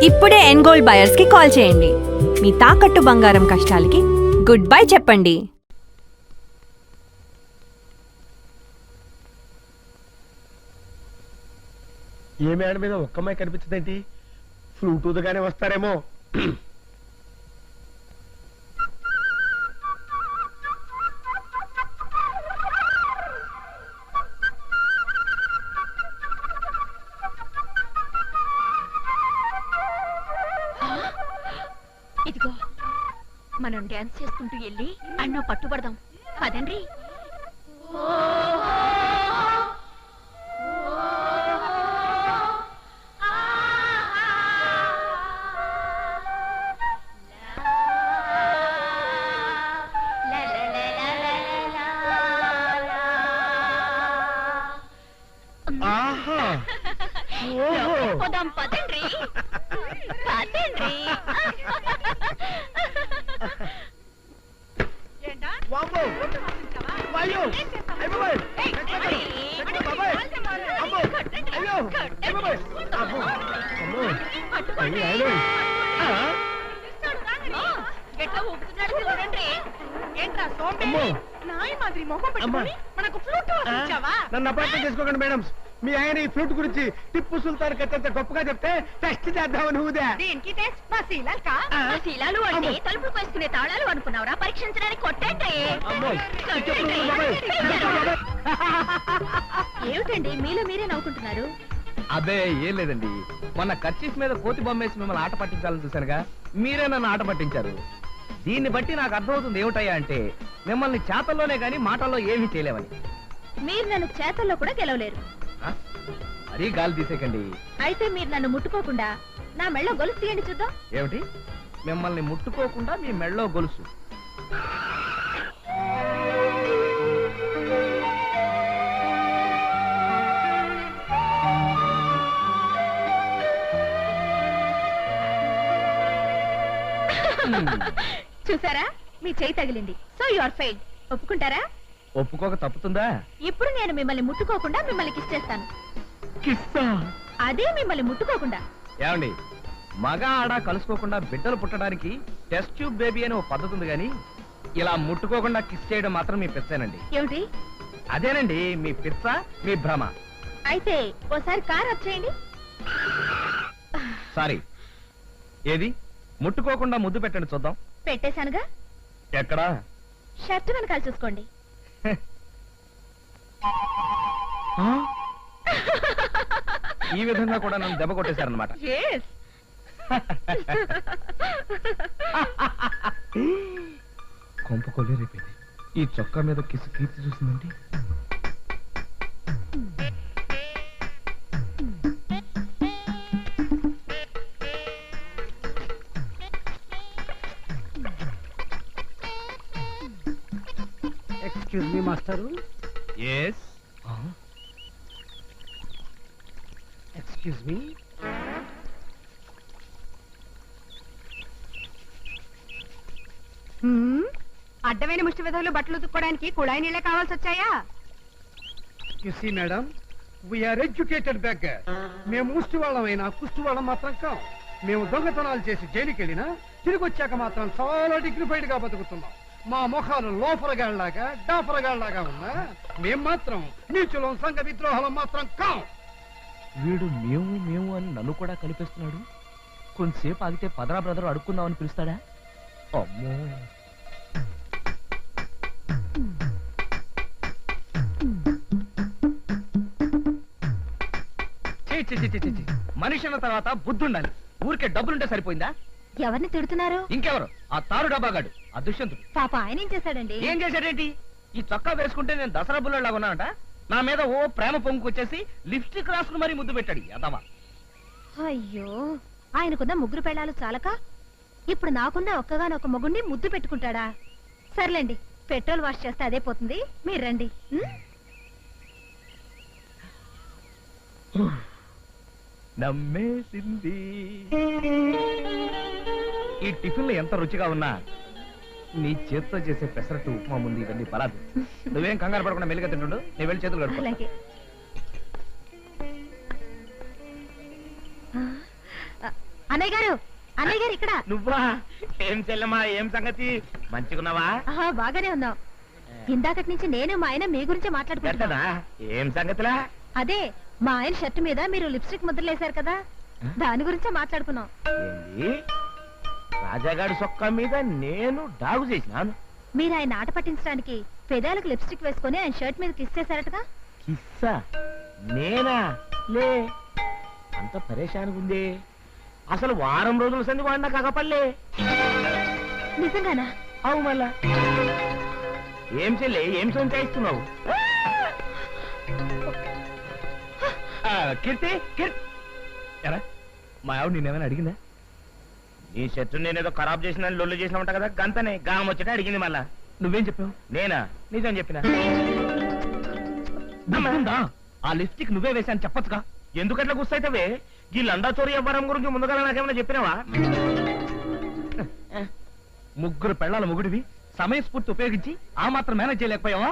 ఇప్పుడే ఎన్గోల్డ్ బయర్స్ కి కాల్ చేయండి. మీ తాకట్టు బంగారం కష్టాలకి గుడ్ బై చెప్పండి. ఏ మేడ మీద ఒక్కమ్మాయి కనిపించదేంటి? ఫ్లూటూదుగానే వస్తారేమో. ఇదిగో మనం డాన్స్ చేసుకుంటూ వెళ్ళి అన్నో పట్టుబడదాం. పదండ్రి. పోదాం పదండ్రి. పదండ్రి. ఎట్లా ఊపుతున్నాడు చూడండి. ఏంట్రా సోంబేరి నాయి మాదిరి మొహం పెట్టుకొని మనకు ఫ్లూట్ వాయించావా? నన్ను అపార్థం చేసుకోకండి మేడం. మీ ఆయన ఈ ఫ్లూట్ గురించి టిప్పు సుల్తాన్ కట్టంత గొప్పగా చెప్తే టెస్ట్ చేద్దామని ఊదా. దీనికి టెస్ట్ మా శీలాలు మా శీలాలు అంటే తలుపులు వేసుకునే తాళాలు అనుకున్నావురా? పరీక్షించడానికి కొట్టండి. ఏమిటండి మీలో మీరే నవ్వుకుంటున్నారు? అదే ఏం లేదండి, మొన్న కర్చీఫ్ మీద కోతి బొమ్మేసి మిమ్మల్ని ఆట పట్టించాలని చూశానుగా, మీరే నన్ను ఆట పట్టించారు. దీన్ని బట్టి నాకు అర్థమవుతుంది ఏమిటయ్యా అంటే మిమ్మల్ని చేతల్లోనే గాని మాటల్లో ఏమీ చేయలేవని. మీరు నన్ను చేతల్లో కూడా గెలవలేరు. మరీ గాలి తీసేకండి. అయితే మీరు నన్ను ముట్టుకోకుండా నా మెళ్ళో గొలుసు తీయండి చూద్దాం. ఏమిటి? మిమ్మల్ని ముట్టుకోకుండా మీ మెళ్ళో గొలుసు? చూసారా, మీ చేయి తగిలింది. So you are failed. ఒప్పుకుంటారా? ఒప్పుకోక తప్పుతుందా? ఇప్పుడు నేను మిమ్మల్ని ముట్టుకోకుండా మిమ్మల్ని కిస్ చేస్తాను. అదే మిమ్మల్ని ముట్టుకోకుండా. ఏమండి, మగ ఆడ కలుసుకోకుండా బిడ్డలు పుట్టడానికి టెస్ట్ ట్యూబ్ బేబీ అని ఓ పద్ధతి ఉంది గాని ఇలా ముట్టుకోకుండా కిస్ చేయడం మాత్రం మీ పిచ్చేనండి. ఏమిటి? అదేనండి మీ పిచ్చ, మీ భ్రమ. అయితే ఓసారి కార్ వచ్చేయండి. సారీ, ఏది? ముట్టుకోకుండా ముద్దు పెట్టండి చూద్దాం. పెట్టేశానుగా. ఎక్కడా? షర్ట్ వెనకాల చూసుకోండి. ఈ విధంగా కూడా నన్ను దెబ్బ కొట్టేశారనమాట. కొంప కొల్లేరైపోయింది. ఈ చొక్కా మీద కిసి కీర్తి చూసిందండి. Excuse me master. Yes. Excuse me. అడ్డమైన ముష్టి విధులు బట్టలు ఉతుక్కోవడానికి కుళాయి నీళ్ళే కావాల్సి వచ్చాయా? You see madam, we are educated beggar. మేము ముష్టి వాళ్ళమైనా కుష్టి వాళ్ళం మాత్రం కాం. మేము దొంగతనాలు చేసి జైలుకి వెళ్ళినా తిరిగి వచ్చాక మాత్రం చాలా డిగ్నిఫైడ్ గా బతుకుతున్నాం. మా ముఖాలు లోఫరగాళ్లాగా డాఫరగాళ్లాగా ఉన్నా మేం మాత్రం నీచులం, సంఘ విద్రోహం మాత్రం కాం. వీడు మేము మేము అని నన్ను కూడా కలిపేస్తున్నాడు. కొంతసేపు ఆగితే పదరా బ్రదర్ అడుక్కుందామని పిలుస్తాడా? అమ్మో. మనిషి అన్న తర్వాత బుద్ధి ఉండాలి. ఊరికే డబ్బులుంటే సరిపోయిందా? ఎవరిని తిడుతున్నారు? ఇంకెవరు? ఆ తారు డబ్బాగాడు, ఆ దుష్యంతుడు. పాప ఆయన ఏం చేశాడండి? ఏం చేశాడేంటి? ఈ చొక్కా వేసుకుంటే నేను దసరా బుల్లలాగా ఉన్నానంట. నా మీద ఓ ప్రేమ పొంగుకొచ్చేసి లిప్స్టిక్ రాసుకుని మరీ ముద్దు పెట్టాడు ఎదవా. అయ్యో, ఆయనకున్న ముగ్గురు పెళ్ళాలు చాలక ఇప్పుడు నాకున్న ఒక్కగానొక్క మొగుడిని ముద్దు పెట్టుకుంటాడా? సర్లేండి, పెట్రోల్ వాష్ చేస్తే అదే పోతుంది. మీరు రండి. నమ్మేసింది. ఈ టిఫిన్లు ఎంత రుచిగా ఉన్నా నీ చేత్తో చేసే పెసరట్టు ఉప్మా ముందు ఇవన్నీ పరాదు. నువ్వేం కంగారు పడకుండా మెల్లిగా తింటుండు, నేను వెళ్ళి చేతులు కడుక్కో. అలాగే. అన్నయ్య గారు అన్నయ్య గారు ఇక్కడ. నువ్వా? ఏం చెల్లెమ్మా, ఏం సంగతి? మంచిగున్నావా? ఆహా, బాగానే ఉన్నాం. ఇందాకటి నుంచి నేను మా ఆయన మీ గురించి మాట్లాడుకుంటున్నా. గట్టనా? ఏం సంగతిలా? అదే మా ఆయన షర్ట్ మీద మీరు లిప్స్టిక్ ముద్రలేశారు కదా, దాని గురించే మాట్లాడుకున్నాం. ఏంది? రాజాగాడి సొక్క మీద నేను డాగు చేసినాను? మీరు ఆయన ఆట పట్టించడానికి పెదాలకు లిప్స్టిక్ వేసుకొని ఆయన షర్ట్ మీద కిస్ చేశారటగా. కిస్సా? నేనా? లే, అంత పరేషానికి ఉంది. అసలు వారం రోజుల సంది వాడినా కాకపల్లే. నిజంగానా? అవు మళ్ళా. ఏం చెల్లి, ఏం సంచాయిస్తున్నావు? కీర్తి, ఎరా మా ఆవిడ నేనేమైనా అడిగిందా? నీ షర్టు నేనేదో ఖరాబ్ చేసిన లొల్లు చేసిన ఉంటా కదా, గంతనే గాం వచ్చేట అడిగింది. మళ్ళా నువ్వేం చెప్పావు? నేనా? నిజం చెప్పినా. ఆ లిప్స్టిక్ నువ్వే వేశాను చెప్పొచ్చుగా. ఎందుకట్లా గుర్తయితవే? ఈ లండా చోరీ వ్యవహారం గురించి ముందుగా నాకేమైనా చెప్పినావా? ముగ్గురు పెళ్ళాల ముగుడివి సమయస్ఫూర్తి ఉపయోగించి ఆ మాత్రం మేనేజ్ చేయలేకపోయావా?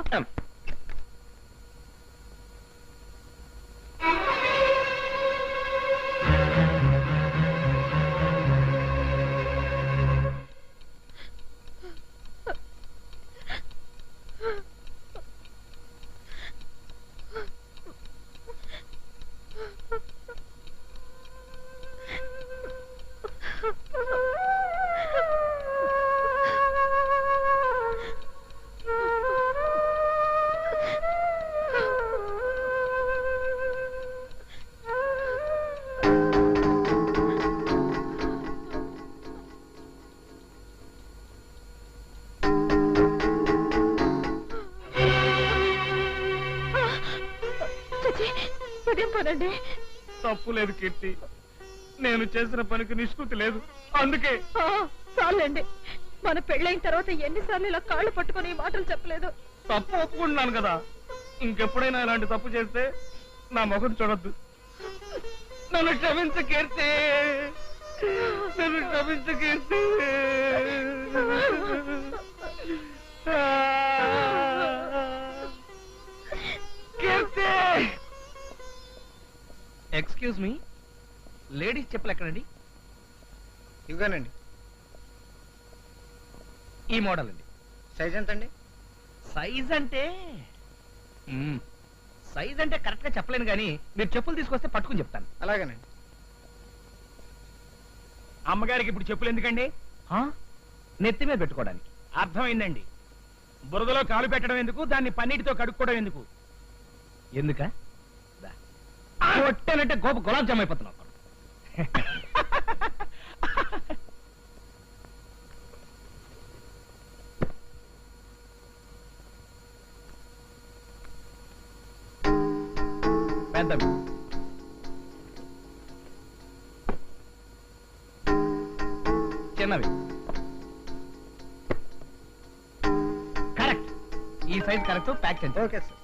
తప్పు లేదు కీర్తి, నేను చేసిన పనికి నిష్కృతి లేదు, అందుకే. చాలండి, మన పెళ్ళైన తర్వాత ఎన్నిసార్లు ఇలా కాళ్ళు పట్టుకొని ఈ మాటలు చెప్పలేదు. తప్పు ఒప్పుకుంటున్నాను కదా, ఇంకెప్పుడైనా ఇలాంటి తప్పు చేస్తే నా ముఖం చూడొద్దు. నన్ను క్షమించు కీర్తి, నన్ను క్షమించు కీర్తి. కీర్తి! ఎక్స్క్యూజ్ మీ, లేడీస్ చెప్పులు ఎక్కడండి? ఇవ్వగానండి. ఈ మోడల్ అండి. సైజ్ ఎంత అండి? సైజ్ అంటే సైజ్ అంటే కరెక్ట్ గా చెప్పలేను కానీ మీరు చెప్పులు తీసుకొస్తే పట్టుకుని చెప్తాను. అలాగేనండి. అమ్మగారికి ఇప్పుడు చెప్పులు ఎందుకండి? నెత్తి మీద పెట్టుకోవడానికి. అర్థమైందండి. బురదలో కాలు పెట్టడం ఎందుకు, దాన్ని పన్నీటితో కడుక్కోవడం ఎందుకు? ఎందుక? కొట్టానంటే గోప గులాబ్ జామ్ అయిపోతున్నావు. పెద్దవి చిన్నవి కరెక్ట్. ఈ సైజ్ కరెక్ట్, ప్యాక్ చేయండి. Okay sir.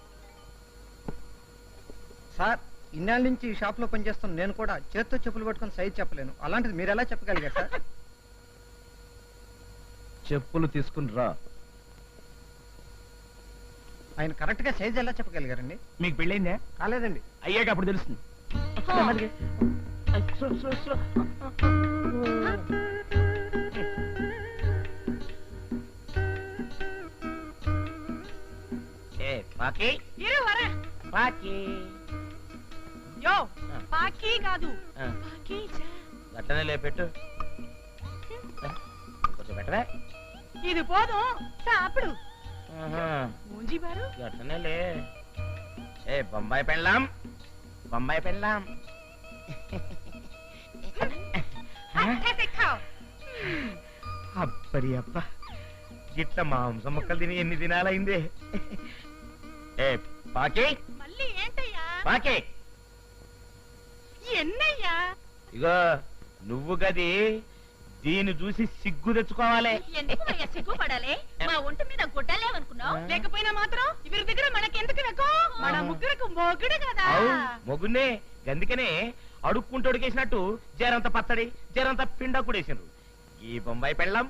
సార్, ఇన్నాళ్ళ నుంచి ఈ షాప్ లో పనిచేస్తున్న నేను కూడా చేత్తో చెప్పులు పట్టుకుని సైజ్ చెప్పలేను, అలాంటిది మీరు ఎలా చెప్పగలిగారు సార్? చెప్పులు తీసుకుని రా. ఆయన కరెక్ట్ గా సైజ్ ఎలా చెప్పగలిగారండి? మీకు పెళ్ళైందే? కాలేదండి. అయ్యాక అప్పుడు తెలుస్తుంది. గట్టనే లేపెట్టు, కొంచెం పెట్టవే. ఇది పోదు సాపుడు గట్టనే లే. ఏ బొంబాయి పెళ్ళాం, బొంబాయి పెళ్ళాం. అప్పడి అప్ప, గిట్ల మాంసం ముక్కలు తిని ఎన్ని దినాలైందే. ఏ పాకి, మళ్ళీ ఏంటయ్యా? పాకి ఎన్నయ్యా? ఇగో నువ్వు గది దీన్ని చూసి సిగ్గు తెచ్చుకోవాలి. ఎందుకు సిగ్గుపడాలి? మా ఒంటి మీద గుడ్డలేమనుకున్నావు? లేకపోయినా మాత్రం వీరి దగ్గర మనకెందుకు వెకో? మన ముగ్గురకు మొగుడు కదా. మొగున్నే, గందుకనే అడుక్కుంటోడికేసినట్టు జరంత పచ్చడి జరంత పిండ కూడేసిండ్రు. ఈ బొంబాయి పెళ్ళం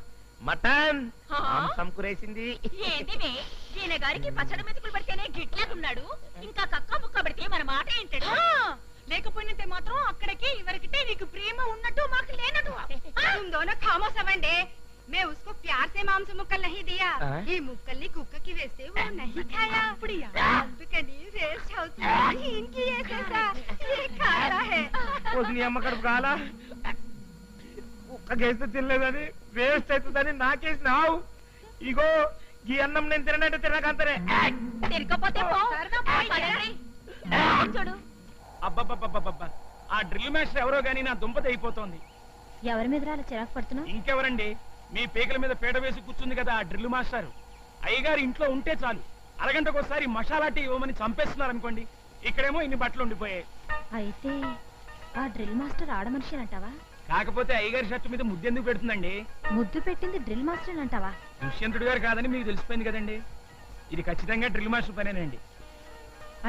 మటన్ మాంసం కూరేసింది. ఏంటివే, ఈయన గారికి పచ్చడి మెతుకులు పడితేనే గిట్లేకున్నాడు, ఇంకా కక్క ముక్క పడితే మన మాట ఏంటాడు? లేకపోయినంతే మాత్రం అక్కడికి ఇవరికితే నీకు ప్రేమ ఉన్నట్టు మాకు లేనట్టు तुम दोनों खामोश बंडे मैं उसको प्यार से मांस मुक्कल नहीं दिया ये मुक्कल कुక్క की वैसे वो नहीं खाया అందుకని వేస్ట్ అవుతుంది इनकी ऐसा ये खा रहा है నీ అమ్మ కడుపు కాలా కుక్కకేస్తే తినలేదని వేస్ట్ అవుతుందని నాకేసినావు ఇగో ఈ అన్నం నేను తిననంటే తినకంతరే తిరగపోతే పో చూడు అబ్బబ్బబ్బబ్బబ్బ ఆ డ్రిల్ మాస్టర్ ఎవరో గానీ నా దుంపత అయిపోతోంది. ఎవరి మీద అలా చిరాకు పడుతున్నావు? ఇంకెవరండి, మీ పేకల మీద పీట వేసి కూర్చుంది కదా ఆ డ్రిల్ మాస్టర్. అయ్యగారు ఇంట్లో ఉంటే చాలు అరగంటకోసారి మసాలా టీ ఇవ్వమని చంపేస్తున్నారు అనుకోండి. ఇక్కడేమో ఇన్ని బట్టలు ఉండిపోయాయి. అయితే ఆ డ్రిల్ మాస్టర్ ఆడ మనిషి అంటావా? కాకపోతే అయ్యగారి షర్ట్ మీద ముద్దెందుకు పెడుతుందండి? ముద్దు పెట్టింది డ్రిల్ మాస్టర్ అంటావా? దుష్యంతుడు గారు కాదని మీకు తెలిసిపోయింది కదండి. ఇది ఖచ్చితంగా డ్రిల్ మాస్టర్ పనేనండి.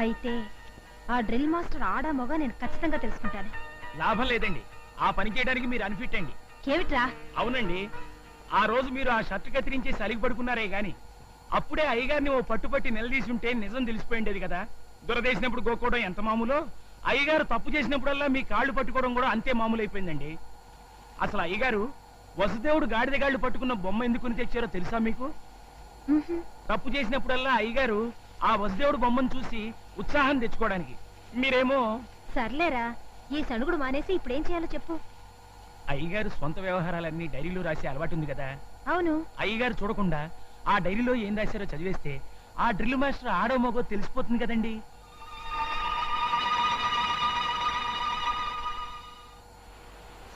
అయితే ఆ డ్రిల్ మాస్టర్ ఆడా మొగ నేను ఖచ్చితంగా తెలుసుకుంటాను. లాభం లేదండి, ఆ పని చేయడానికి మీరు అన్ఫిట్ అండి. ఏమిట్రా? అవునండి, ఆ రోజు మీరు ఆ షర్ట్ కత్తిరించి సలిగి పడుకున్నారే గాని అప్పుడే అయ్యగారిని ఓ పట్టుపట్టి నిలదీసి ఉంటే నిజం తెలిసిపోయిండేది కదా. దురదేసినప్పుడు గోక్కోవడం ఎంత మామూలో అయ్యగారు తప్పు చేసినప్పుడల్లా మీ కాళ్ళు పట్టుకోవడం కూడా అంతే మామూలు అయిపోయిందండి. అసలు అయ్యగారు వసుదేవుడు గాడిద గాళ్ళు పట్టుకున్న బొమ్మ ఎందుకుని తెచ్చారో తెలుసా మీకు? తప్పు చేసినప్పుడల్లా అయ్యగారు ఆ వసుదేవుడు బొమ్మను చూసి ఉత్సాహం తెచ్చుకోవడానికి. మీరేమో సర్లేరా, ఈ సణుగుడు మానేసి ఇప్పుడేం చేయాలో చెప్పు. అయ్యగారు సొంత వ్యవహారాలన్నీ డైరీలో రాసే అలవాటు ఉంది కదా. అవును. అయ్యగారు చూడకుండా ఆ డైరీలో ఏం రాశారో చదివేస్తే ఆ డ్రిల్ మాస్టర్ ఆడో మగో తెలిసిపోతుంది కదండి.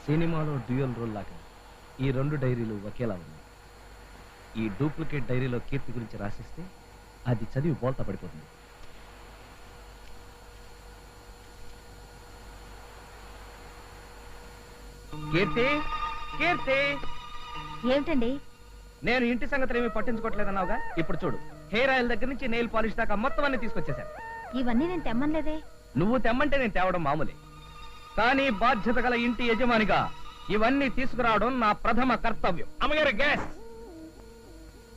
సినిమాలో డ్యూయల్ రోల్ లాగా ఈ రెండు డైరీలు ఒకేలా ఉన్నాయి. ఈ డూప్లికేట్ డైరీలో కీర్తి గురించి రాసిస్తే అది చదివి బోల్తా పడిపోతుంది. కీర్తి, కీర్తి, ఏమిటండి? నేను ఇంటి సంగతులు ఏమీ పట్టించుకోవట్లేదన్నావుగా, ఇప్పుడు చూడు, హెయిర్ ఆయిల్ దగ్గర నుంచి నెయిల్ పాలిష్ దాకా మొత్తం అన్ని తీసుకొచ్చేసాను. ఇవన్నీ నేను తెమ్మనలేదే. నువ్వు తెమ్మంటే నేను తేవడం మామూలే, కానీ బాధ్యత గల ఇంటి యజమానిగా ఇవన్నీ తీసుకురావడం నా ప్రథమ కర్తవ్యం. అమ్మగారు గ్యాస్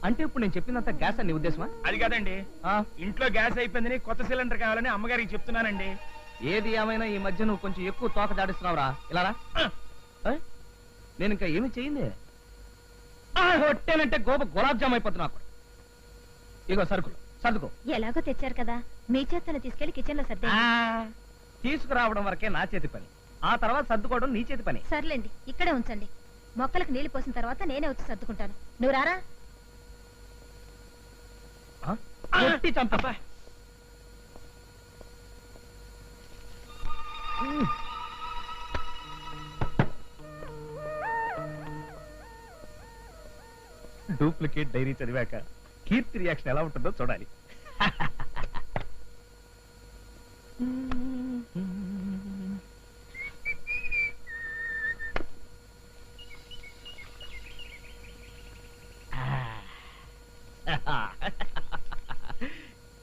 అంటే ఇప్పుడు నేను చెప్పినంత గ్యాస్ అని నీ ఉద్దేశమా? అది కాదండి, ఇంట్లో గ్యాస్ అయిపోయిందని కొత్త సిలిండర్ కావాలని అమ్మగారికి చెప్తున్నానండి. ఏది ఏమైనా ఈ మధ్య నువ్వు కొంచెం ఎక్కువ తోక దాడిస్తున్నావురా. ఇలా రా. నేను ఇంకా ఏమి చేయింది హొట్టేనంటే గోప గులాబ్ జామ్ అయిపోతున్నా. ఇగో సరుకులు సర్దుకో. ఎలాగో తెచ్చారు కదా, మీ చేతను తీసుకెళ్లి కిచెన్ లో సర్దే. తీసుకురావడం వరకే నా చేతి పని, ఆ తర్వాత సర్దుకోవడం నీ చేతి పని. సర్లేండి, ఇక్కడే ఉంచండి. మొక్కలకు నీళ్లు పోసిన తర్వాత నేనే వచ్చి సర్దుకుంటాను. నువ్వు రారా. చంపా. డూప్లికేట్ డైరీ చదివాక కీర్తి రియాక్షన్ ఎలా ఉంటుందో చూడాలి.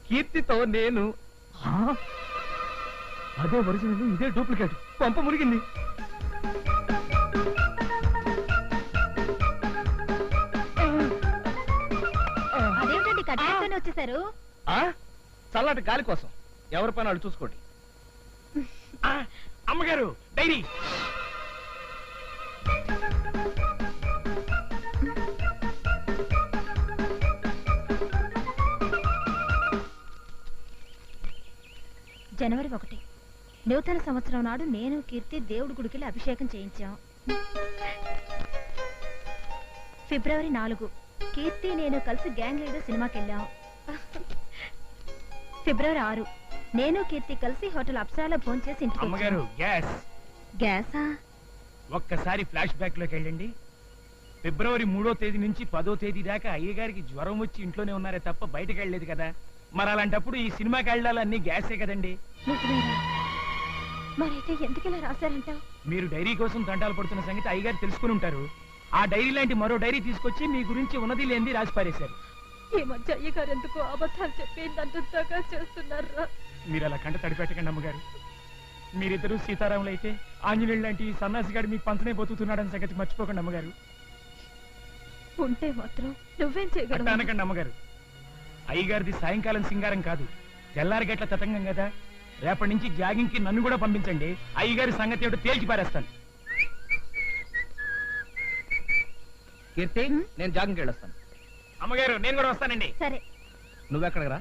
కీర్తితో నేను అదే ఒరిజినల్, ఇదే డూప్లికేట్. పంప మురిగింది. అదేమిటండి కట్టేస్తూనే వచ్చేసారు? చల్లటి గాలి కోసం ఎవరి పని వాళ్ళు చూసుకోండి. అమ్మగారు డైరీ. జనవరి 1 నూతన సంవత్సరం నాడు నేను కీర్తి దేవుడి గుడికి అభిషేకం చేయించాం. ఫిబ్రవరి 4 కీర్తి నేను కలిసి గ్యాంగ్ లీడర్ సినిమాకి వెళ్ళాం. ఫిబ్రవరి 6 నేను కీర్తి కలిసి హోటల్ అప్సరాలో భోజనం చేసి ఇంటికి వచ్చాం. అమ్మగారు గ్యాస్. గ్యాసా? ఒక్కసారి ఫ్లాష్ బ్యాక్ లోకి వెళ్ళండి. ఫిబ్రవరి 3వ తేదీ నుంచి 10వ తేదీ దాకా అయ్యగారికి జ్వరం వచ్చి ఇంట్లోనే ఉన్నారే తప్ప బయటకు వెళ్ళలేదు కదా. మరి అలాంటప్పుడు ఈ సినిమాకి వెళ్ళాలన్నీ గ్యాసే కదండి. మరైతే ఎందుకు ఇలా రాశారంటావు? మీరు డైరీ కోసం దండాలు పడుతున్న సంగతి అయ్యగారు తెలుసుకుని ఉంటారు. ఆ డైరీ లాంటి మరో డైరీ తీసుకొచ్చి మీ గురించి ఉన్నది లేనిది రాసి పారేశారు. ఈ మధ్య అయ్యగారు ఎందుకు అబద్ధాలు చెప్పి నన్నుగా చేస్తున్నారు? మీరు అలా కంట తడిపెట్టకండి అమ్మగారు. మీరిద్దరూ సీతారాములు అయితే ఆంజనేయుడు లాంటి సన్నాసిగాడు మీకు పంచనే బతుకుతున్నాడని సంగతి మర్చిపోకండి అమ్మగారు. ఉంటే మాత్రం నువ్వేం చేయగలవు? అనకండి అమ్మగారు. అయ్యగారిది సాయంకాలం సింగారం కాదు, తెల్లారి గట్ల తతంగం కదా. రేపటి నుంచి జాగింగ్ కి నన్ను కూడా పంపించండి. అయ్యగారి సంగతి ఏమిటో తేల్చి పారేస్తాను. కీర్తి, నేను జాగింగ్కి వెళ్ళొస్తాను. అమ్మగారు నేను కూడా వస్తానండి. సరే. నువ్వెక్కడికి రా?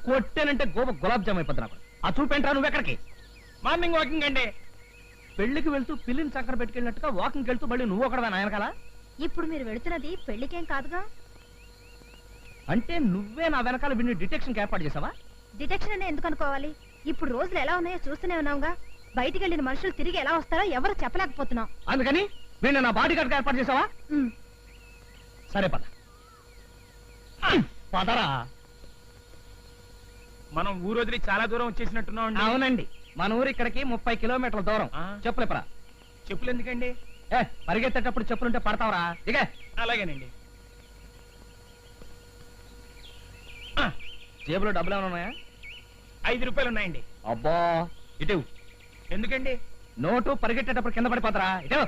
కొట్టేనంటే గోప గులాబ్ జామ్ అయిపోద్ది నాకు. ఆ చూపేంట్రా నువ్వెక్కడికి? మార్నింగ్ వాకింగ్ అండి. పెళ్లికి వెళ్తూ పిల్లిని చక్కర పెట్టుకెళ్ళినట్టుగా వాకింగ్కి వెళ్తూ మళ్ళీ నువ్వు ఒకడదా నాయనకాల? ఇప్పుడు మీరు వెళుతున్నది పెళ్లికేం కాదుగా. అంటే నువ్వే నా వెనకాల విని డిటెక్షన్ ఏర్పాటు చేసావా? డిటెక్షన్ అనే ఎందుకు అనుకోవాలి? ఇప్పుడు రోజులు ఎలా ఉన్నాయో చూస్తూనే ఉన్నావుగా. బయటికి వెళ్ళిన మనుషులు తిరిగి ఎలా వస్తారో ఎవరు చెప్పలేకపోతున్నాం. అందుకని వీళ్ళు నా బాడీ గార్డ్ ఏర్పాటు చేసావా? సరే పద. పదరా. మనం ఊరొదిలి చాలా దూరం వచ్చేసినట్టున్నాం. అవునండి, మన ఊరు ఇక్కడికి 30 కిలోమీటర్ల దూరం. చెప్పులేపరా. చెప్పులు ఎందుకండి? పరిగెత్తేటప్పుడు చెప్పులుంటే పడతావరా? ఇక అలాగేనండి. జేబులో డబ్బులు ఏమైనా ఉన్నాయా? 5 రూపాయలు ఉన్నాయండి. అబ్బా, ఇటు. ఎందుకండి? నోటు పరిగెట్టేటప్పుడు కింద పడిపోతారా? ఇటు.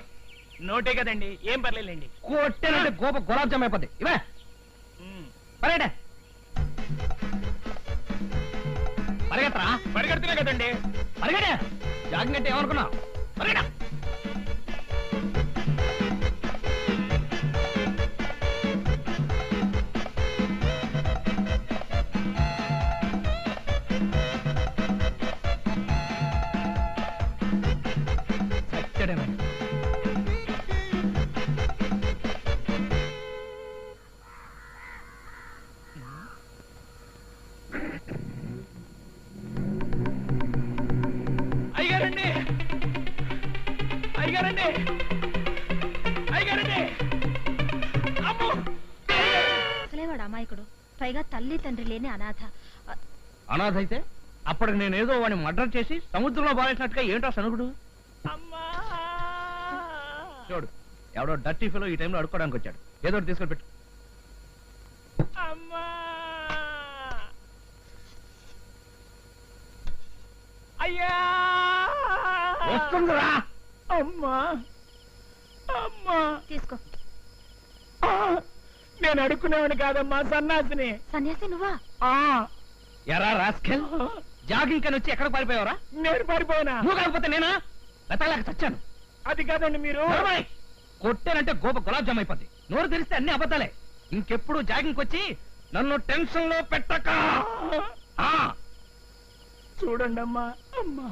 నోటే కదండి, ఏం పర్లేదండి. కొట్టేనంటే గోప గులాబ్ జామ్ అయిపోద్ది. ఇవే పరిగెట్ట. పరిగెత్తరా. పరిగెడుతున్నా కదండి. పరిగెట. జాగింగ్ అంటే ఏమనుకున్నావు? పరిగెట. అయ్యగారండి, అయ్యగారండి, అయ్యగారండి. అమ్మో, అసలే వాడు అమాయకుడు, పైగా తల్లి తండ్రి లేని అనాథ. అనాథ అయితే అప్పటికి నేనేదో వాడిని మర్డర్ చేసి సముద్రంలో బారేసినట్టుగా ఏంటో సనుగుడు. అమ్మా. చూడు, ఎవడో డర్టీ ఫెలో ఈ టైంలో అడుక్కోవడానికి వచ్చాడు. ఏదో ఒకటి తీసుకొని పెట్టు. అమ్మా. అయ్యా. వస్తుందిరా. అమ్మా, అమ్మా. తీసుకో. నేను అడుక్కునేవాడిని కాదమ్మా, సన్నాసిని. సన్యాసి నువ్వా? ఎరా రాస్కెల్, జాగింగ్ కని వచ్చి ఎక్కడ పారిపోయావరా? నేను పారిపోయినా? నువ్వు కాకపోతే నేనా? వెతలేక చచ్చాను. అది కాదండి మీరు. కొట్టానంటే గోప గులాబ్ జామ్ అయిపోద్ది. నోరు తెరిస్తే అన్ని అబద్ధాలే. ఇంకెప్పుడు జాగింగ్ వచ్చి నన్ను టెన్షన్ లో పెట్టక. చూడండి అమ్మా, అమ్మా,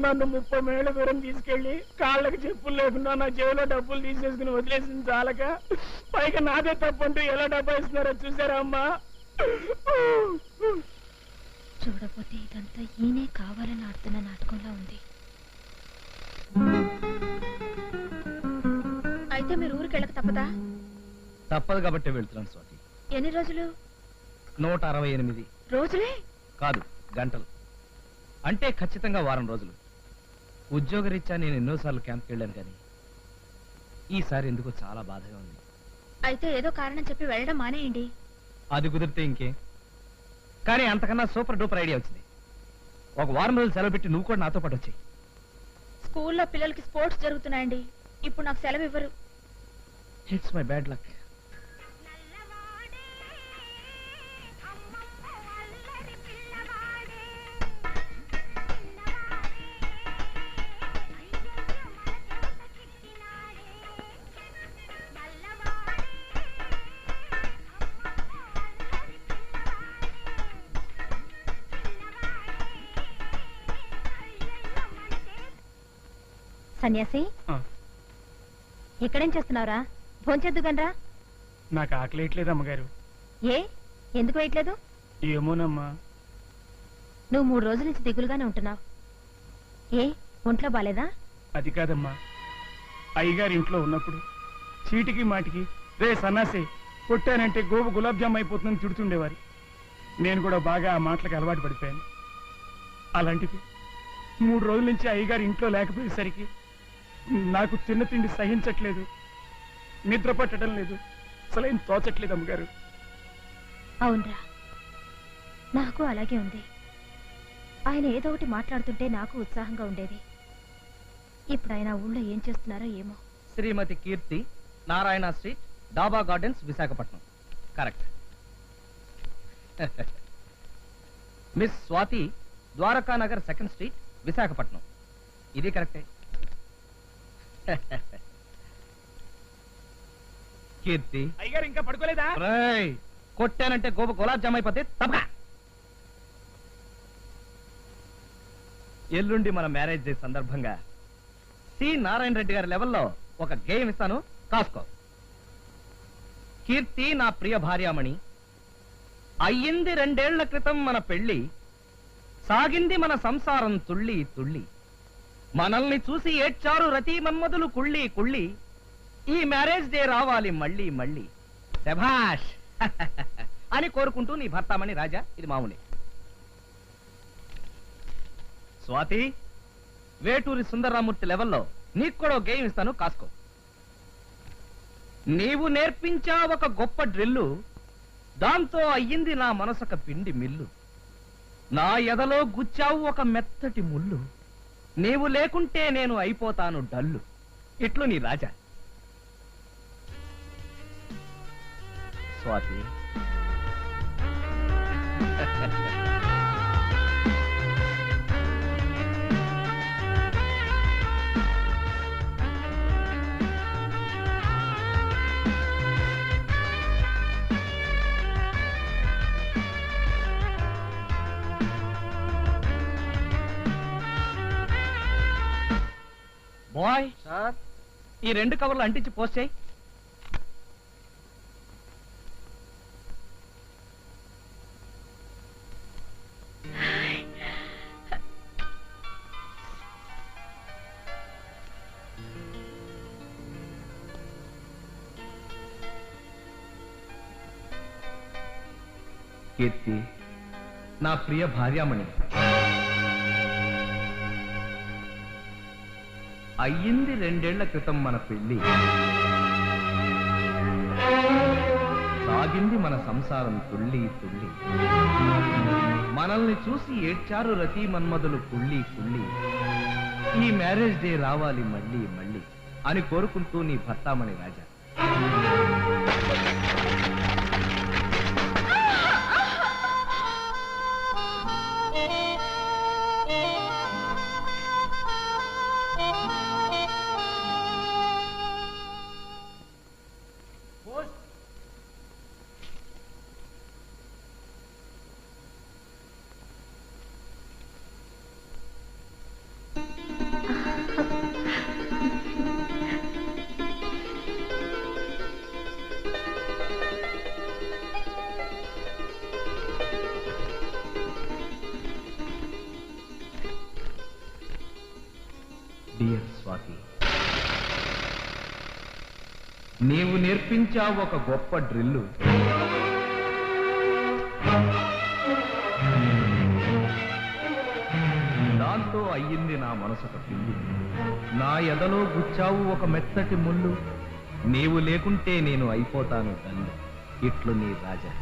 నన్ను 30 మైళ్ళ దూరం తీసుకెళ్లి కాళ్ళకి చెప్పులు లేకుండా నా జేబులో డబ్బులు తీసేసుకుని వదిలేసింది చాలక, పైగా నాదే తప్పంటూ ఎలా డబ్బా ఇస్తున్నారో చూసారా అమ్మా? చూడపోతే ఇదంతా ఈయనే కావాలని ఆడుతున్న నాటకంలా ఉంది. అయితే మీరు ఊరికి వెళ్ళక తప్పదా? తప్పదు కాబట్టి వెళ్తున్నాను స్వాతి. ఎన్ని రోజులు? 168 రోజులే కాదు, గంటలు. అంటే ఖచ్చితంగా వారం రోజులు. ఉద్యోగరీత్యా నేను ఎన్నోసార్లు క్యాంప్కి వెళ్ళాను, కానీ ఈసారి ఎందుకో చాలా బాధగా ఉంది. అయితే ఏదో కారణం చెప్పి వెళ్ళడం మానేయండి. అది కుదిరితే ఇంకే, కానీ అంతకన్నా సూపర్ డూపర్ ఐడియా వచ్చింది. ఒక వారం రోజులు సెలవు పెట్టి నువ్వు కూడా నాతో పాటు వచ్చాయి. స్కూల్లో పిల్లలకి స్పోర్ట్స్ జరుగుతున్నాయండి. ఇప్పుడు నాకు సెలవు ఇవ్వరు. It's my bad luck. సన్యాసి, ఇక్కడేం చేస్తున్నావురా? భోంచేద్దుగనరా. నాకు ఆకలి వేయట్లేదు అమ్మగారు. ఏ, ఎందుకు వేయట్లేదు? ఏమోనమ్మా. నువ్వు 3 రోజుల నుంచి దిగులుగానే ఉంటున్నావు. ఏ, ఒంట్లో బాలేదా? అది కాదమ్మా, అయ్యగారి ఇంట్లో ఉన్నప్పుడు చీటికి మాటికి రే సన్నాసి కొట్టానంటే గోబు గులాబ్ జామ్ అయిపోతుందని తిడుతుండేవారు. నేను కూడా బాగా ఆ మాటలకు అలవాటు పడిపోయాను. అలాంటిది 3 రోజుల నుంచి అయ్యగారి ఇంట్లో లేకపోయేసరికి నాకు తిన్న తిండి సహించట్లేదు, నిద్ర పట్టడం లేదు, అసలు ఏం తోచట్లేదు అమ్మగారు. అవునరా, నాకు అలాగే ఉంది. ఆయన ఏదో ఒకటి మాట్లాడుతుంటే నాకు ఉత్సాహంగా ఉండేది. ఇప్పుడు ఆయన ఊళ్ళో ఏం చేస్తున్నారో ఏమో. Shrimati Keerthi, Narayana street, Daba gardens, Visakhapatnam. Correct. Miss Swathi, Dwaraka Nagar 2nd street, Visakhapatnam. ఇది కరెక్టే. కీర్తి, అయ్యగారు ఇంకా పడుకోలేదా? కొట్టానంటే గోప గులాబ్ జామ్ అయిపోతే తప్ప. ఎల్లుండి మన మ్యారేజ్ డే సందర్భంగా సి నారాయణ రెడ్డి గారి లెవెల్లో ఒక గేమ్ ఇస్తాను, కాసుకో. కీర్తి నా ప్రియ భార్యామణి, అయ్యింది 2 ఏళ్ల క్రితం మన పెళ్లి, సాగింది మన సంసారం తుళ్ళి తుళ్ళి, మనల్ని చూసి ఏడ్చారు రతి మన్మధులు కుళ్ళి కుళ్ళి, ఈ మ్యారేజ్ డే రావాలి మళ్ళీ మళ్ళీ, శభాష్ అని కోరుకుంటూ నీ భర్తామణి రాజా. ఇది మామూలే. స్వాతి, వేటూరి సుందరరామూర్తి లెవెల్లో నీకు కూడా గేమ్ ఇస్తాను, కాసుకో. నీవు నేర్పించా ఒక గొప్ప డ్రిల్లు, దాంతో అయ్యింది నా మనసొక పిండి మిల్లు, నా ఎదలో గుచ్చావు ఒక మెత్తటి ముళ్ళు, నీవు లేకుంటే నేను అయిపోతాను డల్లు. ఇట్లు నీ రాజా. స్వాతి, బాయ్ సార్, ఈ 2 కవర్లు అంటించి పోస్ట్ చేయి. కీర్తి, నా ప్రియ భార్యామణి, అయ్యింది 2 ఏళ్ల క్రితం మన పెళ్లి, సాగింది మన సంసారం తుళ్ళి తుళ్ళి, మనల్ని చూసి ఏడ్చారు రతి మన్మధులు కుళ్ళి కుళ్ళి, ఈ మ్యారేజ్ డే రావాలి మళ్ళీ మళ్ళీ అని కోరుకుంటూ నీ భర్తామణి రాజా. డియర్ స్వాతి, నీవు నేర్పించావు ఒక గొప్ప డ్రిల్లు, దాంతో అయ్యింది నా మనసొక పిల్లి, నా ఎదలో గుచ్చావు ఒక మెత్తటి ముళ్ళు, నీవు లేకుంటే నేను అయిపోతాను తల్లి. ఇట్లు నీ రాజా.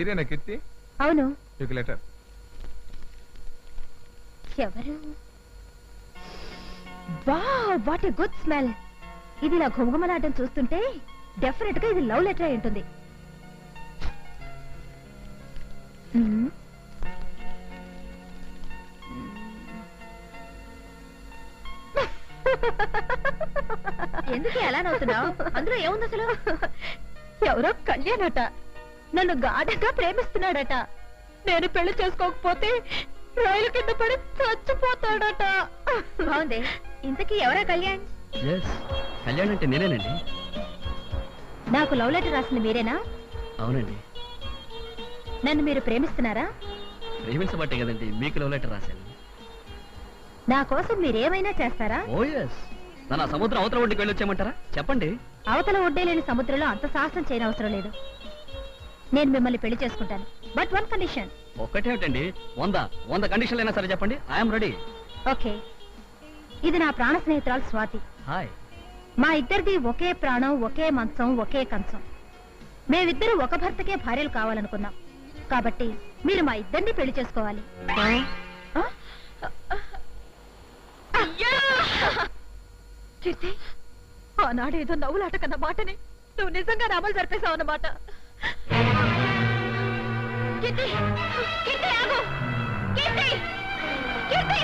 మీరేనా కీర్తి? అవును. లెటర్. ఎవరు? Wow, what a good smell. ఇది ఇలా ఘుమఘుమలాడడం చూస్తుంటే డెఫినెట్ గా ఇది లవ్ లెటర్ అయి ఉంటుంది. మ్మ్. ఎందుకు ఎలా నవ్వుతున్నావు? అందులో ఏముంది అసలు? ఎవరో కళ్యాణట నన్ను గాఢంగా ప్రేమిస్తున్నాడట. నేను పెళ్లి చేసుకోకపోతే రైలు కింద పడి చచ్చిపోతాడట. బాగుంది. ఇంతకీ ఎవరా కళ్యాణ్? కళ్యాణ్ అంటే నేనేనండి. నాకు లవ్ లెటర్ రాసింది మీరేనా? అవునండి. నన్ను మీరు ప్రేమిస్తున్నారా? ప్రేమించబట్టే కదండి మీకు లవ్ లెటర్ రాశాను. నా కోసం మీరేమైనా చేస్తారా? ఓ ఎస్. నన్ను సముద్రం అవతల ఒడ్డుకి వెళ్ళొచ్చామంటారా? చెప్పండి. అవతల ఒడ్డే లేని సముద్రంలో అంత సాహసం చేయనవసరం లేదు. నేను మిమ్మల్ని పెళ్లి చేసుకుంటాను. But one condition. ఒక్కటేమిటండి, 100 కండిషన్లు అయినా సరే చెప్పండి. I'm ready. ఓకే. ఇది నా ప్రాణ స్నేహితురాలు స్వాతి. హాయ్. మా ఇద్దరిది ఒకే ప్రాణం, ఒకే మంచం, ఒకే కంచం. మేమిద్దరు ఒక భర్తకే భార్యలు కావాలనుకున్నాం. కాబట్టి మీరు మా ఇద్దరిని పెళ్లి చేసుకోవాలి. కీర్తి, ఆనాడు ఏదో నవ్వులాట కన్న మాటని నువ్వు నిజంగా అమలు జరిపేశావు అన్నమాట. కీర్తి, కీర్తి ఆగు. కీర్తి, కీర్తి.